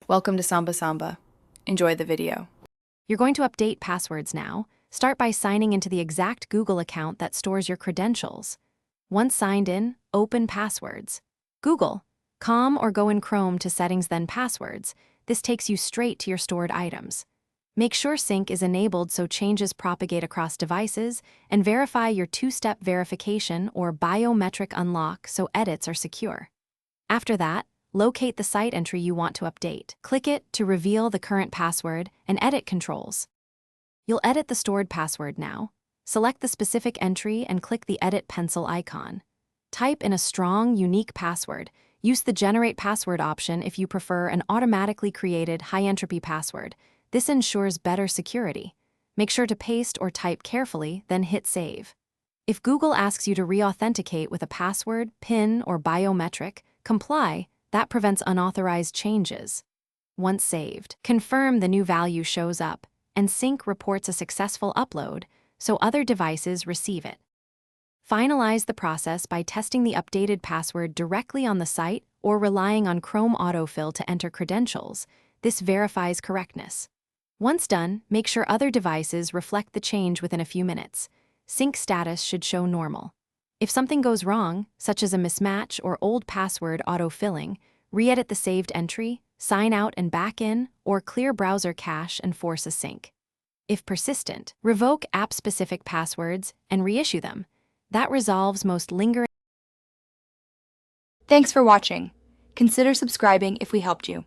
Welcome to Samba Samba. Enjoy the video. You're going to update passwords now. Start by signing into the exact Google account that stores your credentials. Once signed in, open Passwords. Google, or go in Chrome to Settings then Passwords. This takes you straight to your stored items. Make sure sync is enabled so changes propagate across devices, and verify your two-step verification or biometric unlock so edits are secure. After that, locate the site entry you want to update. Click it to reveal the current password and edit controls. You'll edit the stored password now. Select the specific entry and click the Edit Pencil icon. Type in a strong, unique password. Use the Generate Password option if you prefer an automatically created high-entropy password. This ensures better security. Make sure to paste or type carefully, then hit Save. If Google asks you to re-authenticate with a password, PIN, or biometric, comply. That prevents unauthorized changes. Once saved, confirm the new value shows up, and Sync reports a successful upload, so other devices receive it. Finalize the process by testing the updated password directly on the site or relying on Chrome autofill to enter credentials. This verifies correctness. Once done, make sure other devices reflect the change within a few minutes. Sync status should show normal. If something goes wrong, such as a mismatch or old password auto-filling, re-edit the saved entry, sign out and back in, or clear browser cache and force a sync. If persistent, revoke app-specific passwords and reissue them. That resolves most lingering. Thanks for watching. Consider subscribing if we helped you.